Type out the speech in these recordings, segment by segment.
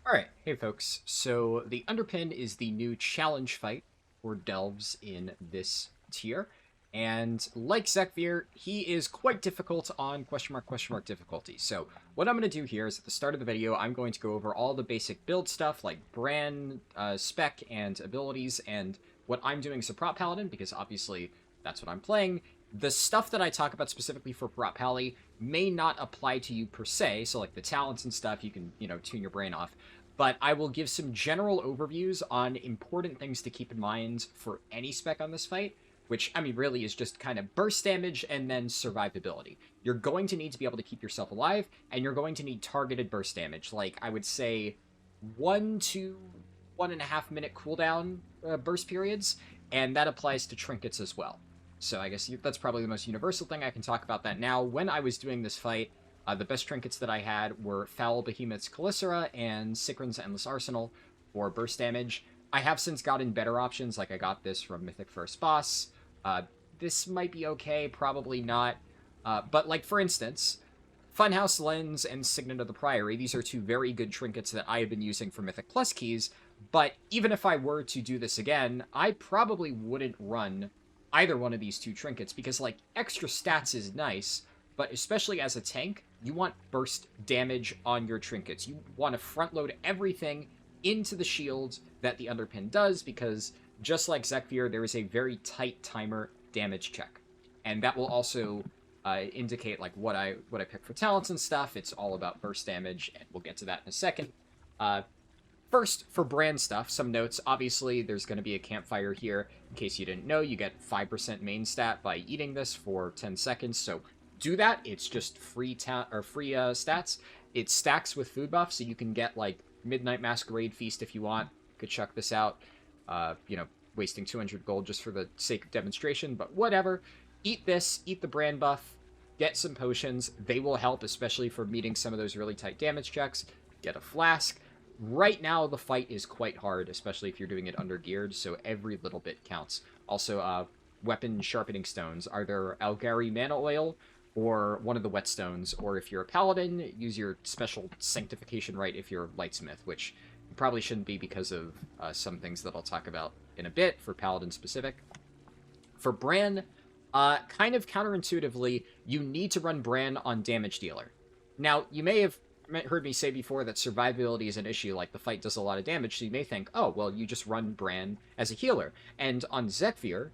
Alright, hey folks. So the Underpin is the new challenge fight for Delves in this tier. And like Zekvir, he is quite difficult on question mark difficulty. So what I'm going to do here is at the start of the video, I'm going to go over all the basic build stuff like Brann, spec, and abilities, and what I'm doing as a Prot Paladin, because obviously that's what I'm playing. The stuff that I talk about specifically for Prot Pally may not apply to you per se, so like the talents and stuff, you can, tune your brain off, but I will give some general overviews on important things to keep in mind for any spec on this fight, which, I mean, really is just kind of burst damage and then survivability. You're going to need to be able to keep yourself alive, and you're going to need targeted burst damage, like, I would say 1 to 1.5 minute cooldown burst periods, and that applies to trinkets as well. So I guess that's probably the most universal thing. I can talk about that now. When I was doing this fight, the best trinkets that I had were Foul Behemoth's Calicera and Sikrin's Endless Arsenal for burst damage. I have since gotten better options, like I got this from Mythic First Boss. This might be okay, probably not. But like, for instance, Funhouse Lens and Signet of the Priory, these are two very good trinkets that I have been using for Mythic Plus keys, but even if I were to do this again, I probably wouldn't run either one of these two trinkets, because, like, extra stats is nice, but especially as a tank, you want burst damage on your trinkets. You want to front load everything into the shields that the Underpin does, because just like Zekvir, there is a very tight timer damage check. And that will also indicate like what I pick for talents and stuff. It's all about burst damage, and we'll get to that in a second. First, for Brann stuff, some notes. Obviously, there's going to be a campfire here. In case you didn't know, you get 5% main stat by eating this for 10 seconds, so do that. It's just free stats. It stacks with food buff, so you can get, like, Midnight Masquerade Feast if you want. You could check this out. Wasting 200 gold just for the sake of demonstration, but whatever. Eat this, eat the Brann buff, get some potions. They will help, especially for meeting some of those really tight damage checks. Get a flask. Right now, the fight is quite hard, especially if you're doing it under geared, so every little bit counts. Also, weapon sharpening stones. Either Algari Mana Oil or one of the whetstones, or if you're a paladin, use your special sanctification rite if you're a lightsmith, which you probably shouldn't be because of some things that I'll talk about in a bit for paladin specific. For Brann, kind of counterintuitively, you need to run Brann on damage dealer. Now, you may have heard me say before that survivability is an issue, like the fight does a lot of damage, so you may think, oh, well, you just run Brann as a healer. And on Zekvir,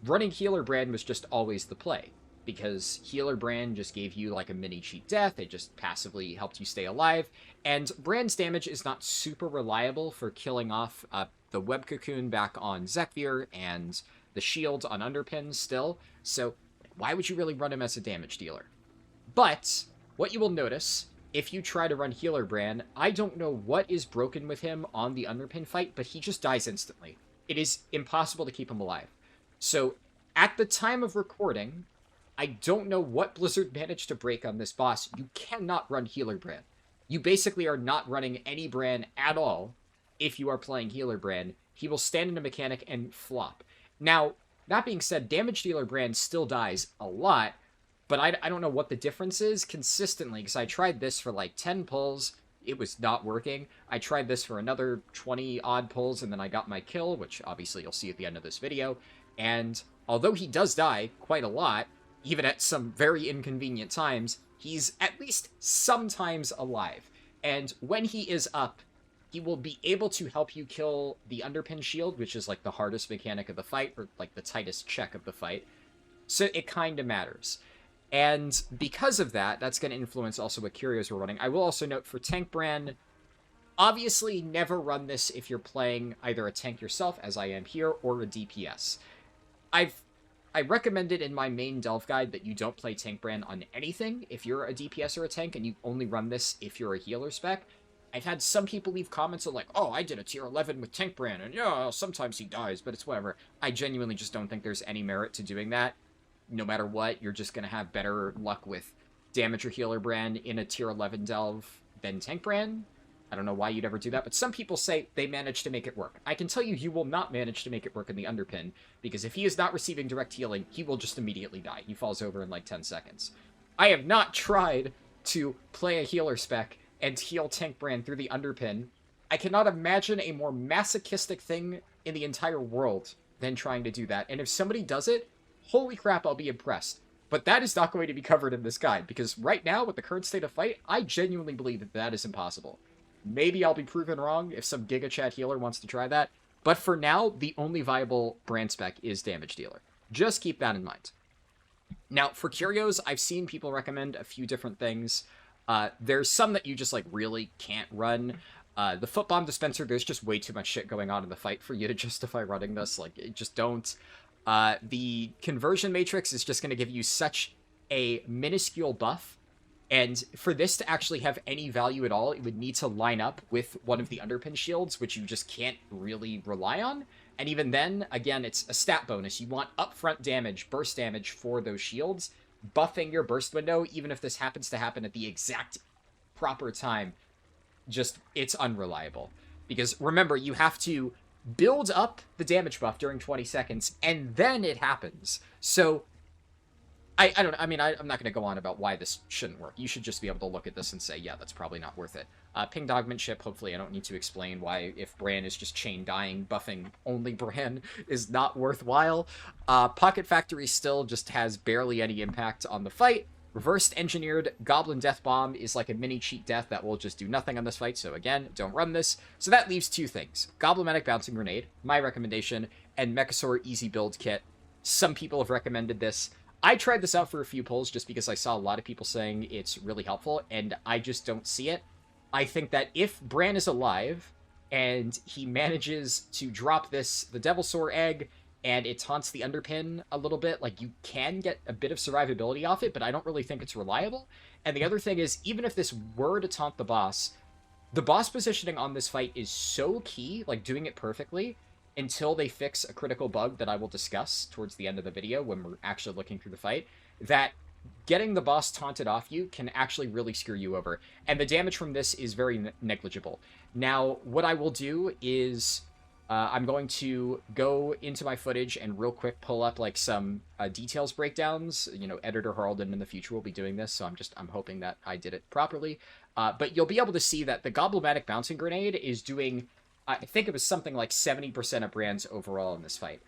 running healer Brann was just always the play, because healer Brann just gave you like a mini cheat death, it just passively helped you stay alive, and Brann's damage is not super reliable for killing off the web cocoon back on Zekvir and the shield on Underpin still, so why would you really run him as a damage dealer? But what you will notice if you try to run healer Brann, I don't know what is broken with him on the Underpin fight, but he just dies instantly. It is impossible to keep him alive. So, at the time of recording, I don't know what Blizzard managed to break on this boss. You cannot run healer Brann. You basically are not running any Brann at all if you are playing healer Brann. He will stand in a mechanic and flop. Now, that being said, damage dealer Brann still dies a lot, but I don't know what the difference is consistently, because I tried this for like 10 pulls, it was not working. I tried this for another 20-odd pulls, and then I got my kill, which obviously you'll see at the end of this video. And although he does die quite a lot, even at some very inconvenient times, he's at least sometimes alive. And when he is up, he will be able to help you kill the Underpin shield, which is like the hardest mechanic of the fight, or like the tightest check of the fight. So it kind of matters. And because of that, that's going to influence also what curios we're running. I will also note for tank Brann, obviously never run this if you're playing either a tank yourself, as I am here, or a DPS. I recommended in my main Delve guide that you don't play tank Brann on anything if you're a DPS or a tank, and you only run this if you're a healer spec. I've had some people leave comments of like, oh, I did a tier 11 with tank Brann, and yeah, sometimes he dies, but it's whatever. I genuinely just don't think there's any merit to doing that. No matter what, you're just going to have better luck with damage or healer Brann in a tier 11 Delve than tank Brann. I don't know why you'd ever do that, but some people say they managed to make it work. I can tell you, you will not manage to make it work in the Underpin, because if he is not receiving direct healing, he will just immediately die. He falls over in like 10 seconds. I have not tried to play a healer spec and heal tank Brann through the Underpin I cannot imagine a more masochistic thing in the entire world than trying to do that. And if somebody does it, holy crap, I'll be impressed. But that is not going to be covered in this guide, because right now, with the current state of fight, I genuinely believe that that is impossible. Maybe I'll be proven wrong if some Giga Chat healer wants to try that. But for now, the only viable Brann spec is Damage Dealer. Just keep that in mind. Now, for curios, I've seen people recommend a few different things. There's some that you just, like, really can't run. The Foot Bomb Dispenser, there's just way too much shit going on in the fight for you to justify running this. Like, just don't. The Conversion Matrix is just going to give you such a minuscule buff, and for this to actually have any value at all, it would need to line up with one of the Underpin shields, which you just can't really rely on. And even then, again, it's a stat bonus. You want upfront damage, burst damage for those shields. Buffing your burst window, even if this happens to happen at the exact proper time, just, it's unreliable. Because remember, you have to build up the damage buff during 20 seconds, and then it happens. So, I don't know. I mean, I'm not going to go on about why this shouldn't work. You should just be able to look at this and say, yeah, that's probably not worth it. Pinged Augmentship, hopefully I don't need to explain why, if Brann is just chain dying, buffing only Brann is not worthwhile. Pocket Factory still just has barely any impact on the fight. Reversed Engineered Goblin Death Bomb is like a mini cheat death that will just do nothing on this fight, so again, don't run this. So that leaves two things. Goblin-matic Bouncing Grenade, my recommendation, and Mechasaur Easy Build Kit. Some people have recommended this. I tried this out for a few pulls just because I saw a lot of people saying it's really helpful, and I just don't see it. I think that if Brann is alive, and he manages to drop this, the Devilsaur Egg, and it taunts the Underpin a little bit, like, you can get a bit of survivability off it, but I don't really think it's reliable. And the other thing is, even if this were to taunt the boss positioning on this fight is so key, like, doing it perfectly, until they fix a critical bug that I will discuss towards the end of the video when we're actually looking through the fight, that getting the boss taunted off you can actually really screw you over. And the damage from this is very negligible. Now, what I will do is I'm going to go into my footage and real quick pull up like some details breakdowns. You know, Editor Harldan in the future will be doing this, so I'm hoping that I did it properly. But you'll be able to see that the Goblin-matic Bouncing Grenade is doing, I think it was something like 70% of Brann's overall in this fight.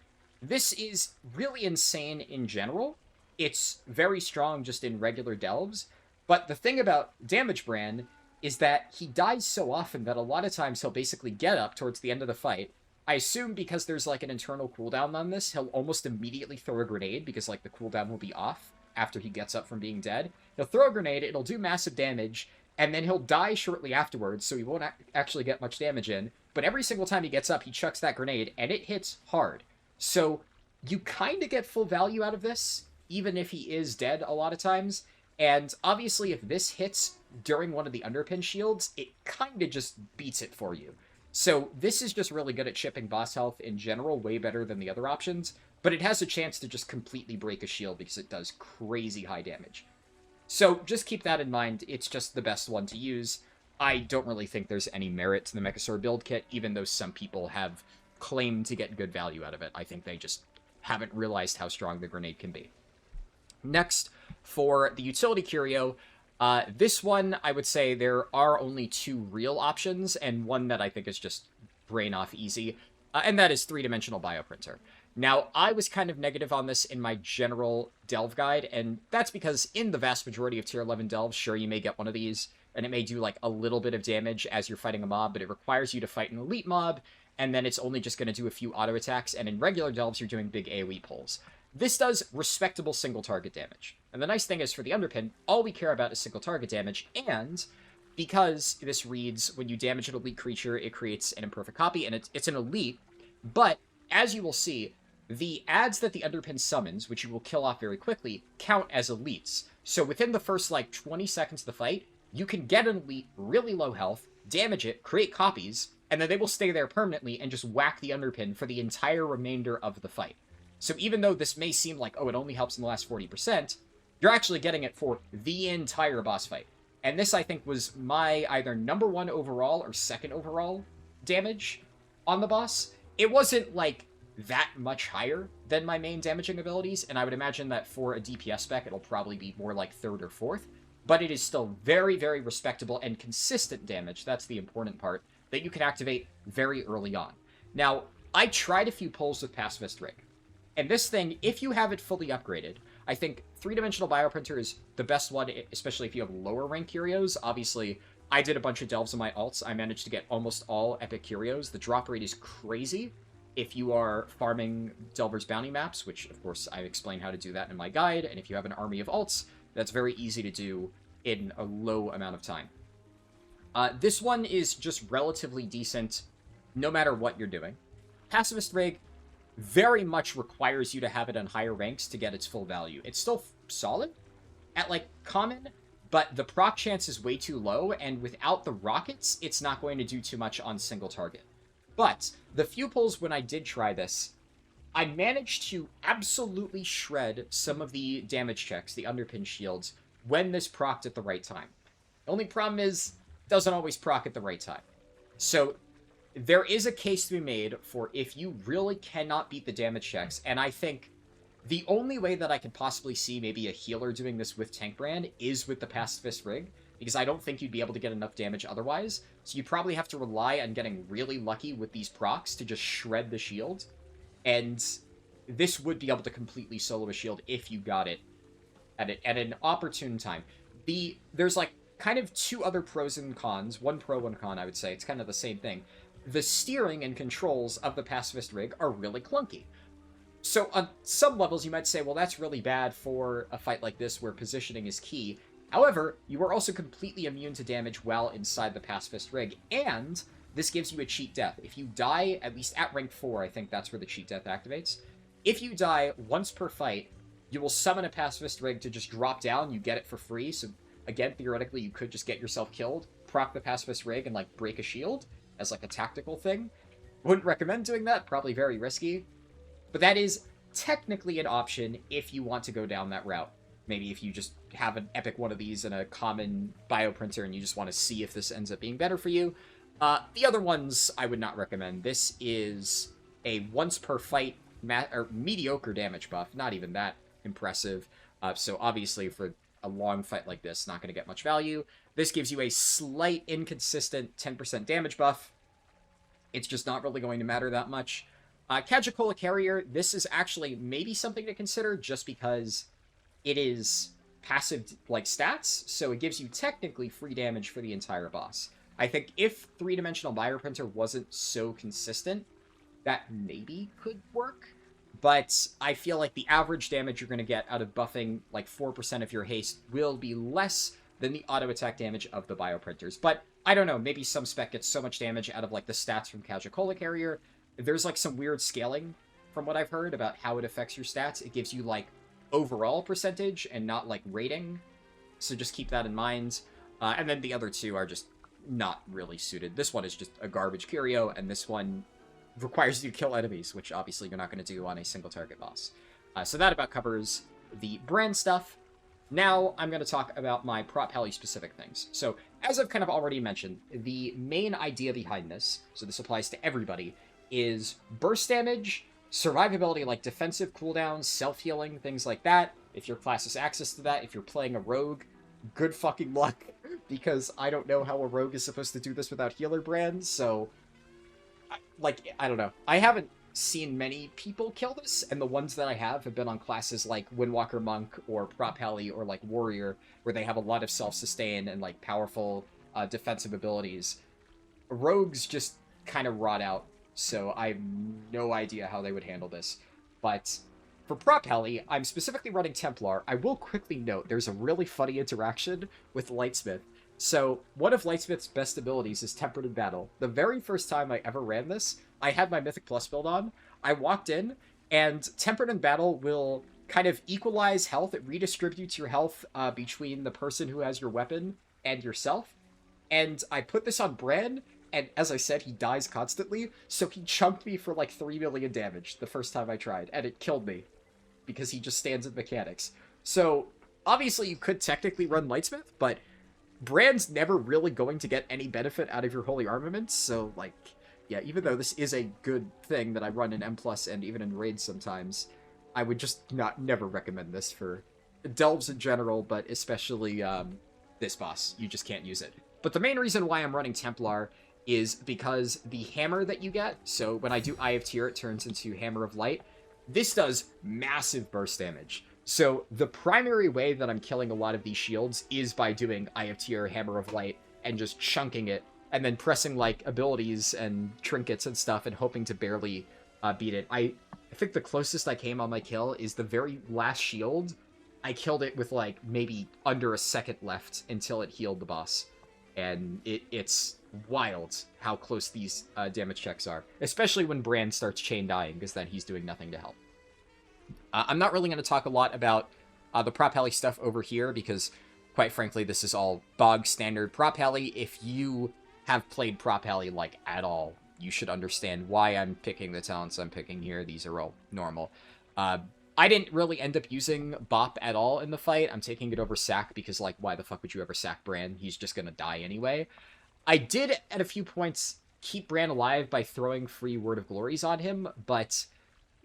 This is really insane in general. It's very strong just in regular delves. But the thing about Damage Brann is that he dies so often that a lot of times he'll basically get up towards the end of the fight. I assume because there's like an internal cooldown on this, he'll almost immediately throw a grenade because like the cooldown will be off after he gets up from being dead. He'll throw a grenade, it'll do massive damage, and then he'll die shortly afterwards, so he won't actually get much damage in. But every single time he gets up, he chucks that grenade, and it hits hard. So you kind of get full value out of this, even if he is dead a lot of times. And obviously, if this hits during one of the Underpin shields, it kind of just beats it for you. So this is just really good at chipping boss health in general, way better than the other options. But it has a chance to just completely break a shield because it does crazy high damage. So just keep that in mind. It's just the best one to use. I don't really think there's any merit to the Mechasaur build kit, even though some people have claimed to get good value out of it. I think they just haven't realized how strong the grenade can be. Next, for the utility curio, this one, I would say there are only two real options, and one that I think is just brain off easy, and that is 3-dimensional bioprinter. Now, I was kind of negative on this in my general delve guide, and that's because in the vast majority of tier 11 delves, sure, you may get one of these, and it may do like a little bit of damage as you're fighting a mob, but it requires you to fight an elite mob, and then it's only just going to do a few auto attacks, and in regular delves, you're doing big AoE pulls. This does respectable single target damage. And the nice thing is for the Underpin, all we care about is single target damage, and because this reads, when you damage an elite creature, it creates an imperfect copy, and it's an elite, but as you will see, the adds that the Underpin summons, which you will kill off very quickly, count as elites. So within the first, like, 20 seconds of the fight, you can get an elite, really low health, damage it, create copies, and then they will stay there permanently and just whack the Underpin for the entire remainder of the fight. So even though this may seem like, oh, it only helps in the last 40%, you're actually getting it for the entire boss fight. And this, I think, was my either #1 overall or 2nd overall damage on the boss. It wasn't, like, that much higher than my main damaging abilities, and I would imagine that for a DPS spec, it'll probably be more like 3rd or 4th. But it is still very, very respectable and consistent damage. That's the important part. that you can activate very early on. Now, I tried a few pulls with Pacifist Rig, and this thing, if you have it fully upgraded, I think 3-dimensional bioprinter is the best one, especially if you have lower rank curios. Obviously, I did a bunch of delves on my alts. I managed to get almost all epic curios. The drop rate is crazy if you are farming Delver's Bounty maps, which, of course, I explain how to do that in my guide, and if you have an army of alts, that's very easy to do in a low amount of time. This one is just relatively decent no matter what you're doing. Pacifist Rig very much requires you to have it on higher ranks to get its full value. It's still solid at, like, common, but the proc chance is way too low, and without the rockets, it's not going to do too much on single target. But the few pulls when I did try this, I managed to absolutely shred some of the damage checks, the underpin shields, when this procced at the right time. The only problem is, it doesn't always proc at the right time. So there is a case to be made for if you really cannot beat the damage checks, and I think the only way that I could possibly see maybe a healer doing this with Tank Brann is with the Pacifist Rig, because I don't think you'd be able to get enough damage otherwise, so you probably have to rely on getting really lucky with these procs to just shred the shield, and this would be able to completely solo a shield if you got it at an opportune time. There's like kind of two other pros and cons, one pro, one con, I would say. It's kind of the same thing. The steering and controls of the Pacifist Rig are really clunky. So on some levels, you might say, well, that's really bad for a fight like this where positioning is key. However, you are also completely immune to damage while inside the Pacifist Rig, and this gives you a cheat death. If you die, at least at rank 4, I think that's where the cheat death activates. If you die once per fight, you will summon a Pacifist Rig to just drop down. You get it for free, so again, theoretically, you could just get yourself killed, proc the Pacifist Rig, and, like, break a shield as, like, a tactical thing. Wouldn't recommend doing that, probably very risky. But that is technically an option if you want to go down that route. Maybe if you just have an epic one of these in a common bioprinter and you just want to see if this ends up being better for you. The other ones I would not recommend. This is a once per fight or mediocre damage buff, not even that impressive. So obviously for a long fight like this, not going to get much value. This gives you a slight inconsistent 10% damage buff. It's just not really going to matter that much. Cajicola Carrier, this is actually maybe something to consider just because it is passive, like, stats, so it gives you technically free damage for the entire boss. I think if 3-dimensional bioprinter wasn't so consistent, that maybe could work, but I feel like the average damage you're going to get out of buffing, like, 4% of your haste will be less than the auto-attack damage of the bioprinters. But, I don't know, maybe some spec gets so much damage out of, like, the stats from Cajicola Carrier. There's, like, some weird scaling from what I've heard about how it affects your stats. It gives you, like, overall percentage and not, like, rating. So just keep that in mind. And then the other two are just not really suited. This one is just a garbage curio, and this one requires you to kill enemies, which obviously you're not going to do on a single target boss. So that about covers the brand stuff. Now I'm going to talk about my prop pally specific things. So as I've kind of already mentioned, the main idea behind this, so this applies to everybody, is burst damage, survivability like defensive cooldowns, self-healing, things like that. If your class has access to that, if you're playing a rogue, good fucking luck, because I don't know how a rogue is supposed to do this without healer brands, so I don't know. I haven't seen many people kill this, and the ones that I have been on classes like Windwalker Monk or Prop Pally or like Warrior, where they have a lot of self-sustain and like powerful defensive abilities. Rogues just kind of rot out, so I have no idea how they would handle this. But for Prop Pally, I'm specifically running Templar. I will quickly note there's a really funny interaction with Lightsmith. So, one of Lightsmith's best abilities is Tempered in Battle. The very first time I ever ran this, I had my Mythic Plus build on. I walked in, and Tempered in Battle will kind of equalize health. It redistributes your health between the person who has your weapon and yourself. And I put this on Brann, and as I said, he dies constantly, so he chunked me for like 3 million damage the first time I tried, and it killed me, because he just stands in mechanics. So, obviously you could technically run Lightsmith, but Brand's never really going to get any benefit out of your Holy Armaments, so, like, yeah, even though this is a good thing that I run in M+, and even in raids sometimes, I would just never recommend this for delves in general, but especially this boss. You just can't use it. But the main reason why I'm running Templar is because the hammer that you get, so when I do Eye of Tyr, it turns into Hammer of Light. This does massive burst damage. So the primary way that I'm killing a lot of these shields is by doing Eye of Tyr, Hammer of Light, and just chunking it, and then pressing like abilities and trinkets and stuff and hoping to barely beat it. I think the closest I came on my kill is the very last shield. I killed it with like maybe under a second left until it healed the boss. And it's wild how close these damage checks are, especially when Brann starts chain dying, because then he's doing nothing to help. I'm not really going to talk a lot about the prop heli stuff over here, because quite frankly, this is all bog standard prop heli. If you have played prop heli like at all, you should understand why I'm picking the talents I'm picking here. These are all normal. I didn't really end up using Bop at all in the fight. I'm taking it over Sack because, like, why the fuck would you ever sack Brann? He's just gonna die anyway. I did, at a few points, keep Brann alive by throwing free Word of Glories on him, but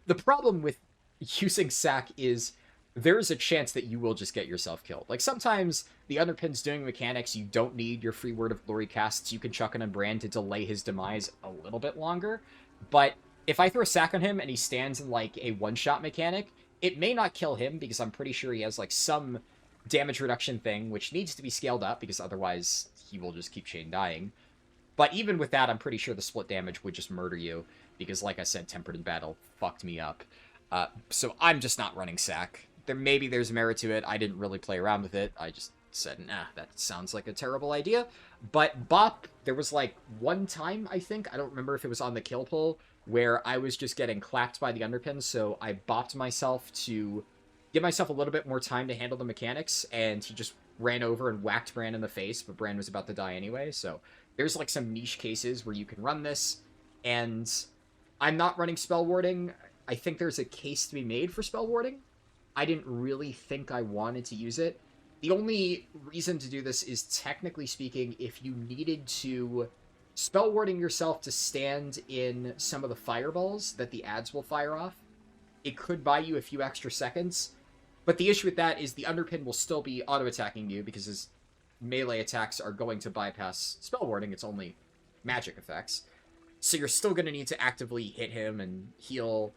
the problem with using Sack is there is a chance that you will just get yourself killed. Like, sometimes the Underpin's doing mechanics, you don't need your free Word of Glory casts, you can chuck it on Brann to delay his demise a little bit longer, but if I throw a Sack on him and he stands in, like, a one-shot mechanic, it may not kill him, because I'm pretty sure he has, like, some damage reduction thing, which needs to be scaled up, because otherwise he will just keep chain dying. But even with that, I'm pretty sure the split damage would just murder you, because, like I said, Tempered in Battle fucked me up. So I'm just not running Sack. Maybe there's merit to it. I didn't really play around with it. I just said, nah, that sounds like a terrible idea. But Bop, there was, like, one time, I think, I don't remember if it was on the kill pull, where I was just getting clapped by the Underpin, so I bopped myself to give myself a little bit more time to handle the mechanics, and he just ran over and whacked Brann in the face, but Brann was about to die anyway, so there's, like, some niche cases where you can run this, and I'm not running Spell Warding. I think there's a case to be made for Spell Warding. I didn't really think I wanted to use it. The only reason to do this is, technically speaking, if you needed to spell warding yourself to stand in some of the fireballs that the ads will fire off, it could buy you a few extra seconds. But the issue with that is the Underpin will still be auto-attacking you, because his melee attacks are going to bypass spell warding. It's only magic effects. So you're still going to need to actively hit him and heal.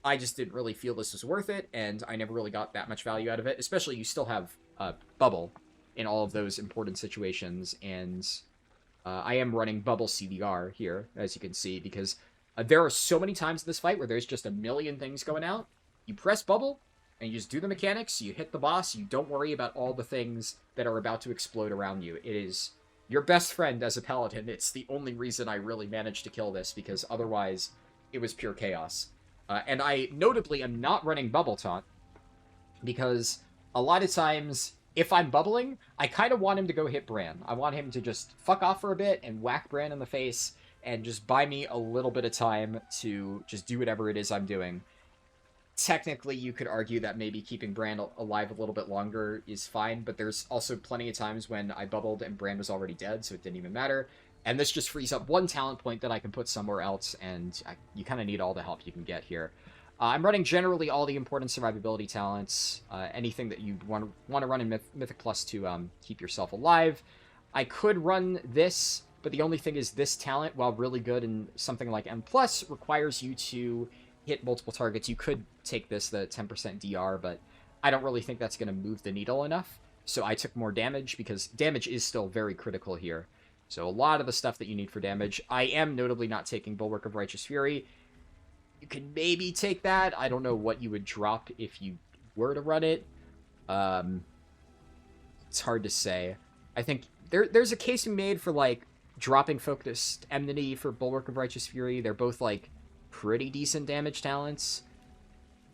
I just didn't really feel this was worth it, and I never really got that much value out of it. Especially, you still have Bubble in all of those important situations, and I am running Bubble CDR here, as you can see, because there are so many times in this fight where there's just a million things going out. You press Bubble, and you just do the mechanics, you hit the boss, you don't worry about all the things that are about to explode around you. It is your best friend as a paladin. It's the only reason I really managed to kill this, because otherwise it was pure chaos. And I notably am not running Bubble Taunt, because a lot of times, if I'm bubbling, I kind of want him to go hit Brann. I want him to just fuck off for a bit and whack Brann in the face and just buy me a little bit of time to just do whatever it is I'm doing. Technically, you could argue that maybe keeping Brann alive a little bit longer is fine, but there's also plenty of times when I bubbled and Brann was already dead, so it didn't even matter. And this just frees up one talent point that I can put somewhere else, and you kind of need all the help you can get here. I'm running generally all the important survivability talents, anything that you want to run in Mythic Plus to keep yourself alive. I could run this, but the only thing is this talent, while really good in something like M+, requires you to hit multiple targets. You could take this, the 10% DR, but I don't really think that's going to move the needle enough. So I took more damage, because damage is still very critical here. So a lot of the stuff that you need for damage. I am notably not taking Bulwark of Righteous Fury. You could maybe take that. I don't know what you would drop if you were to run it. It's hard to say. I think there's a case to be made for, like, dropping Focused Enmity for Bulwark of Righteous Fury. They're both, like, pretty decent damage talents.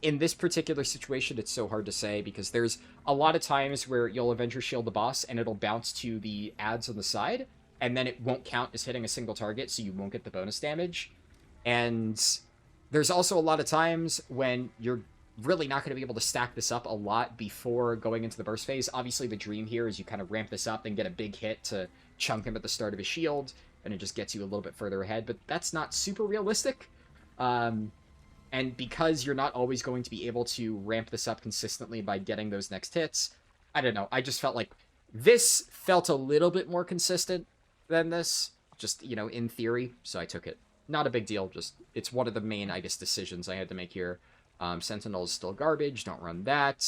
In this particular situation, it's so hard to say, because there's a lot of times where you'll Avenger Shield the boss, and it'll bounce to the ads on the side, and then it won't count as hitting a single target, so you won't get the bonus damage. And there's also a lot of times when you're really not going to be able to stack this up a lot before going into the burst phase. Obviously, the dream here is you kind of ramp this up and get a big hit to chunk him at the start of his shield, and it just gets you a little bit further ahead, but that's not super realistic. And because you're not always going to be able to ramp this up consistently by getting those next hits, I don't know, I just felt like this felt a little bit more consistent than this. just, you know, in theory, so I took it. Not a big deal, just, it's one of the main, I guess, decisions I had to make here. Sentinel is still garbage, don't run that.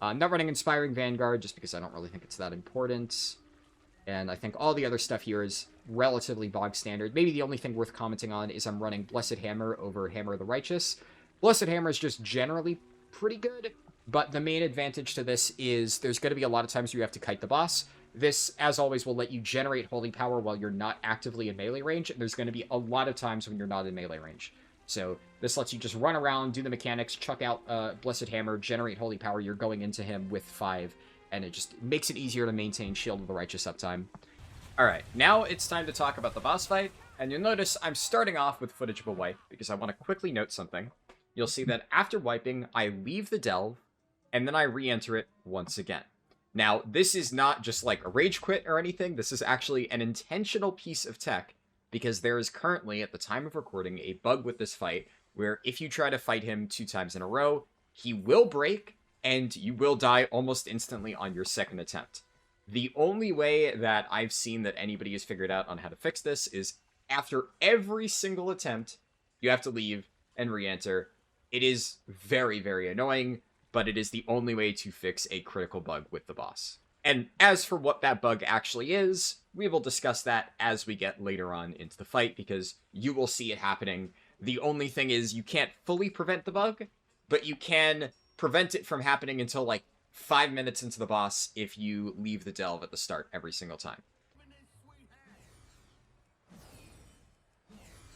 I'm not running Inspiring Vanguard, just because I don't really think it's that important. And I think all the other stuff here is relatively bog standard. Maybe the only thing worth commenting on is I'm running Blessed Hammer over Hammer of the Righteous. Blessed Hammer is just generally pretty good, but the main advantage to this is there's going to be a lot of times you have to kite the boss. This, as always, will let you generate holy power while you're not actively in melee range, and there's going to be a lot of times when you're not in melee range. So this lets you just run around, do the mechanics, chuck out Blessed Hammer, generate holy power. You're going into him with 5, and it just makes it easier to maintain Shield of the Righteous uptime. Alright, now it's time to talk about the boss fight, and you'll notice I'm starting off with footage of a wipe, because I want to quickly note something. You'll see that after wiping, I leave the delve, and then I re-enter it once again. Now, this is not just like a rage quit or anything, this is actually an intentional piece of tech, because there is currently, at the time of recording, a bug with this fight, where if you try to fight him 2 times in a row, he will break, and you will die almost instantly on your second attempt. The only way that I've seen that anybody has figured out on how to fix this is after every single attempt, you have to leave and re-enter. It is very, very annoying, but it is the only way to fix a critical bug with the boss. And as for what that bug actually is, we will discuss that as we get later on into the fight, because you will see it happening. The only thing is you can't fully prevent the bug, but you can prevent it from happening until like 5 minutes into the boss if you leave the delve at the start every single time.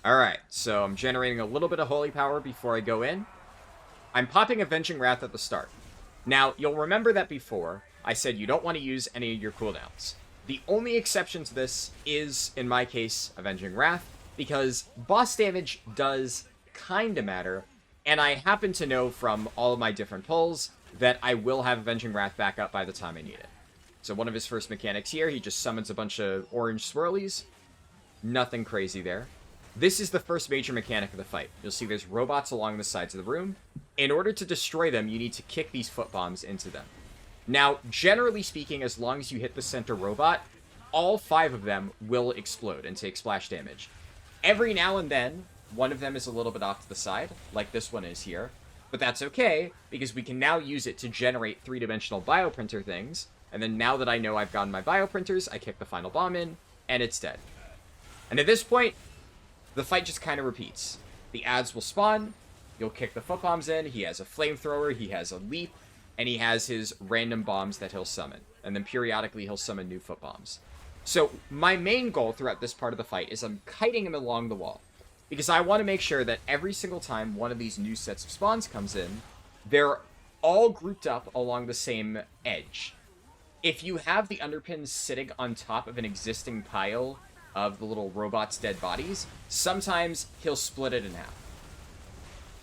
Alright, so I'm generating a little bit of holy power before I go in. I'm popping Avenging Wrath at the start. Now, you'll remember that before, I said you don't want to use any of your cooldowns. The only exception to this is, in my case, Avenging Wrath, because boss damage does kinda matter, and I happen to know from all of my different pulls that I will have Avenging Wrath back up by the time I need it. So one of his first mechanics here, he just summons a bunch of orange swirlies. Nothing crazy there. This is the first major mechanic of the fight. You'll see there's robots along the sides of the room. In order to destroy them, you need to kick these foot bombs into them. Now, generally speaking, as long as you hit the center robot, all 5 of them will explode and take splash damage. Every now and then, one of them is a little bit off to the side, like this one is here. But that's okay, because we can now use it to generate 3-dimensional bioprinter things, and then now that I know I've gotten my bioprinters, I kick the final bomb in, and it's dead. And at this point, the fight just kind of repeats. The ads will spawn, you'll kick the foot bombs in, he has a flamethrower, he has a leap, and he has his random bombs that he'll summon. And then periodically he'll summon new foot bombs. So my main goal throughout this part of the fight is I'm kiting him along the wall. Because I want to make sure that every single time one of these new sets of spawns comes in, they're all grouped up along the same edge. If you have the underpins sitting on top of an existing pile of the little robots' dead bodies, sometimes he'll split it in half.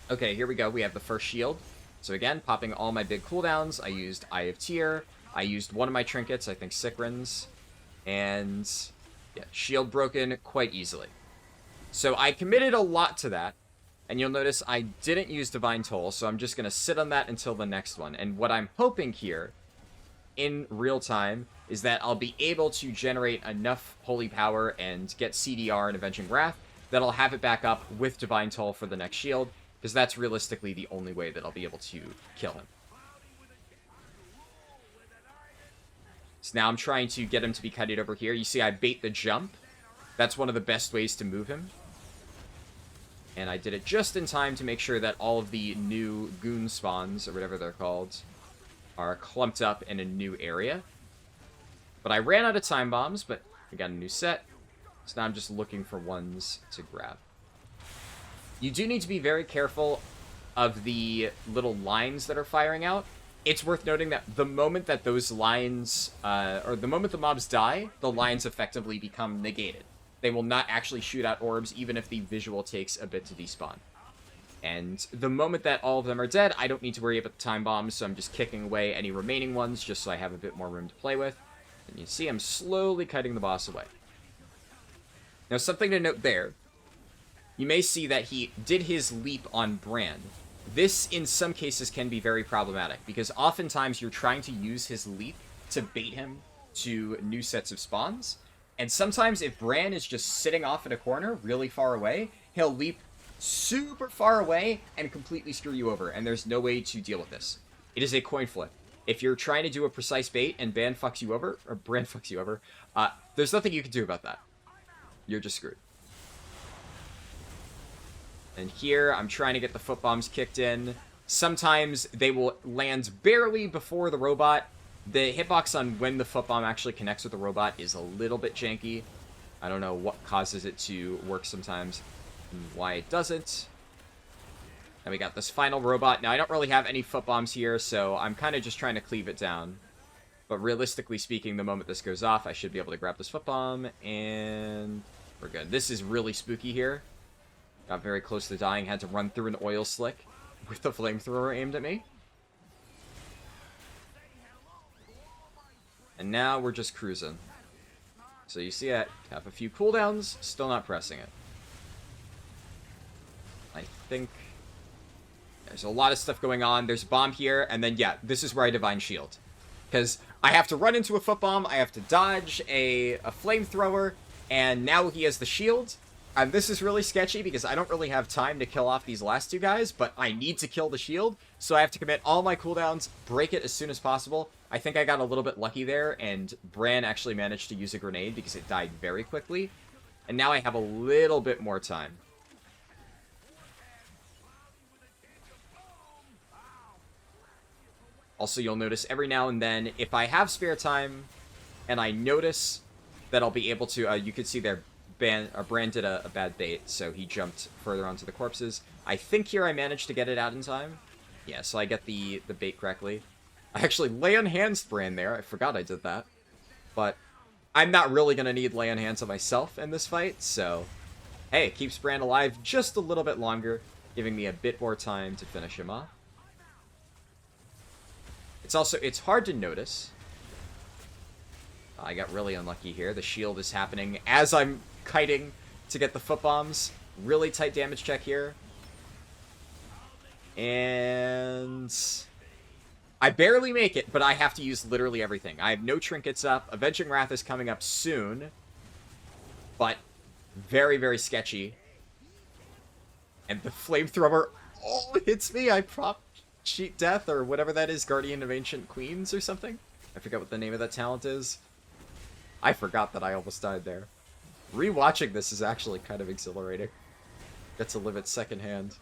Okay, here we go. We have the first shield. So again, popping all my big cooldowns. I used Eye of Tyr. I used one of my trinkets, I think Sikrins. And yeah, shield broken quite easily. So I committed a lot to that. And you'll notice I didn't use Divine Toll, so I'm just going to sit on that until the next one. And what I'm hoping here, in real time, is that I'll be able to generate enough holy power and get CDR and Avenging Wrath that I'll have it back up with Divine Toll for the next shield, because that's realistically the only way that I'll be able to kill him. So now I'm trying to get him to be kited over here. You see I bait the jump. That's one of the best ways to move him. And I did it just in time to make sure that all of the new goon spawns, or whatever they're called, are clumped up in a new area. But I ran out of time bombs, but I got a new set. So now I'm just looking for ones to grab. You do need to be very careful of the little lines that are firing out. It's worth noting that the moment that those lines, or the moment the mobs die, the lines effectively become negated. They will not actually shoot out orbs, even if the visual takes a bit to despawn. And the moment that all of them are dead, I don't need to worry about the time bombs, so I'm just kicking away any remaining ones, just so I have a bit more room to play with. And you see I'm slowly cutting the boss away. Now, something to note there. You may see that he did his leap on Brann. This, in some cases, can be very problematic, because oftentimes you're trying to use his leap to bait him to new sets of spawns, And sometimes if Brann is just sitting off in a corner really far away, he'll leap super far away and completely screw you over, and there's no way to deal with this. It is a coin flip. If you're trying to do a precise bait and Brann fucks you over, there's nothing you can do about that. You're just screwed. And here, I'm trying to get the foot bombs kicked in. Sometimes they will land barely before the robot. The hitbox on when the foot bomb actually connects with the robot is a little bit janky. I don't know what causes it to work sometimes and why it doesn't. And we got this final robot. Now, I don't really have any foot bombs here, so I'm kind of just trying to cleave it down. But realistically speaking, the moment this goes off, I should be able to grab this foot bomb, and we're good. This is really spooky here. Got very close to dying, had to run through an oil slick with the flamethrower aimed at me. And now we're just cruising. So you see I have a few cooldowns, still not pressing it. I think there's a lot of stuff going on. There's a bomb here, and then, yeah, this is where I Divine Shield. Because I have to run into a foot bomb, I have to dodge a flamethrower, and now he has the shield. And this is really sketchy because I don't really have time to kill off these last two guys, but I need to kill the shield, so I have to commit all my cooldowns, break it as soon as possible. I think I got a little bit lucky there, and Brann actually managed to use a grenade because it died very quickly. And now I have a little bit more time. Also, you'll notice every now and then, if I have spare time, and I notice that I'll be able to, you can see there, Brann did a bad bait, so he jumped further onto the corpses. I think here I managed to get it out in time. Yeah, so I get the bait correctly. I actually lay on hands Brann there. I forgot I did that. But I'm not really going to need lay on hands on myself in this fight, so hey, it keeps Brann alive just a little bit longer, giving me a bit more time to finish him off. It's hard to notice. I got really unlucky here. The shield is happening as I'm kiting to get the foot bombs. Really tight damage check here. And I barely make it, but I have to use literally everything. I have no trinkets up. Avenging Wrath is coming up soon. But very, very sketchy. And the flamethrower hits me. I prop cheat death or whatever that is. Guardian of Ancient Queens or something. I forget what the name of that talent is. I forgot that I almost died there. Rewatching this is actually kind of exhilarating. Get to live it secondhand.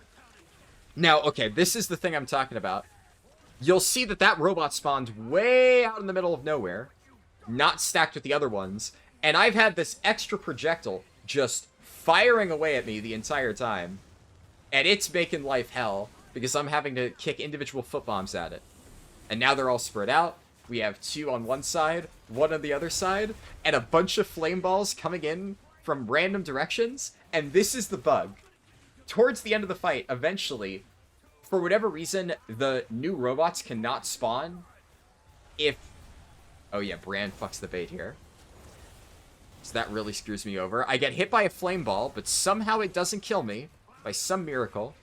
Now, okay, this is the thing I'm talking about. You'll see that that robot spawned way out in the middle of nowhere, not stacked with the other ones, and I've had this extra projectile just firing away at me the entire time, and it's making life hell because I'm having to kick individual foot bombs at it. And now they're all spread out. We have 2 on one side, 1 on the other side, and a bunch of flame balls coming in from random directions, and this is the bug. Towards the end of the fight, eventually, for whatever reason, the new robots cannot spawn if... Oh yeah, Brann fucks the bait here. So that really screws me over. I get hit by a flame ball, but somehow it doesn't kill me, by some miracle.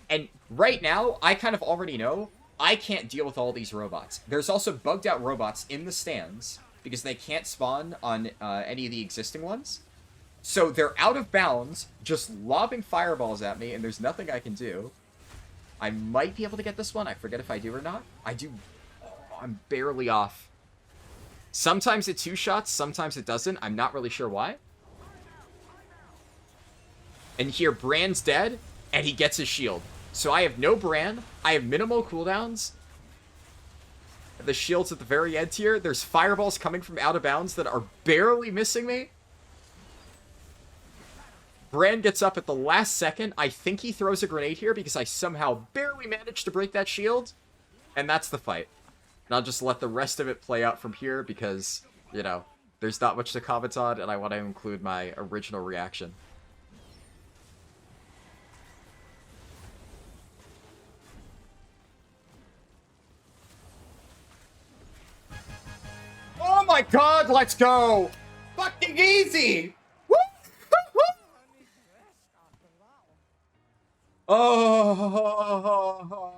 And right now, I kind of already know I can't deal with all these robots. There's also bugged out robots in the stands because they can't spawn on any of the existing ones. So they're out of bounds, just lobbing fireballs at me, and there's nothing I can do. I might be able to get this one. I forget if I do or not. I do. Oh, I'm barely off. Sometimes it 2 shots, sometimes it doesn't. I'm not really sure why. And here, Brann's dead, and he gets his shield. So I have no Brann. I have minimal cooldowns. The shield's at the very end here. There's fireballs coming from out of bounds that are barely missing me. Brann gets up at the last second. I think he throws a grenade here because I somehow barely managed to break that shield. And that's the fight. And I'll just let the rest of it play out from here because, you know, there's not much to comment on and I want to include my original reaction. Oh my god, let's go! Fucking easy! Woo! Oh,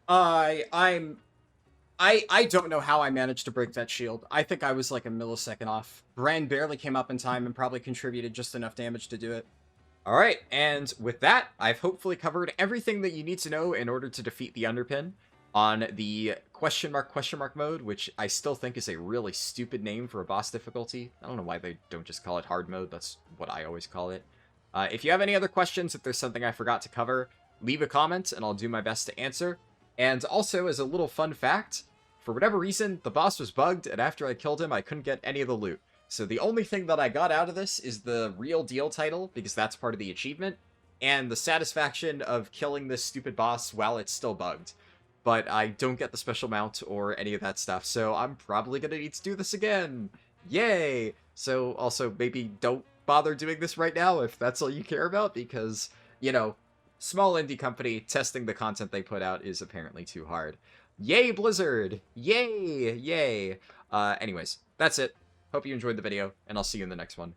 I'm I don't know how I managed to break that shield. I think I was like a millisecond off. Brann barely came up in time and probably contributed just enough damage to do it. Alright, and with that, I've hopefully covered everything that you need to know in order to defeat the Underpin on the question mark mode, which I still think is a really stupid name for a boss difficulty. I don't know why they don't just call it hard mode. That's what I always call it. If you have any other questions, if there's something I forgot to cover, leave a comment and I'll do my best to answer. And also, as a little fun fact, for whatever reason, the boss was bugged, and after I killed him, I couldn't get any of the loot. So the only thing that I got out of this is the real deal title, because that's part of the achievement, and the satisfaction of killing this stupid boss while it's still bugged. But I don't get the special mount or any of that stuff, so I'm probably gonna need to do this again. Yay! So also, maybe don't bother doing this right now if that's all you care about, because, you know, small indie company, testing the content they put out is apparently too hard. Yay, Blizzard! Yay! Yay! Anyways, that's it. Hope you enjoyed the video, and I'll see you in the next one.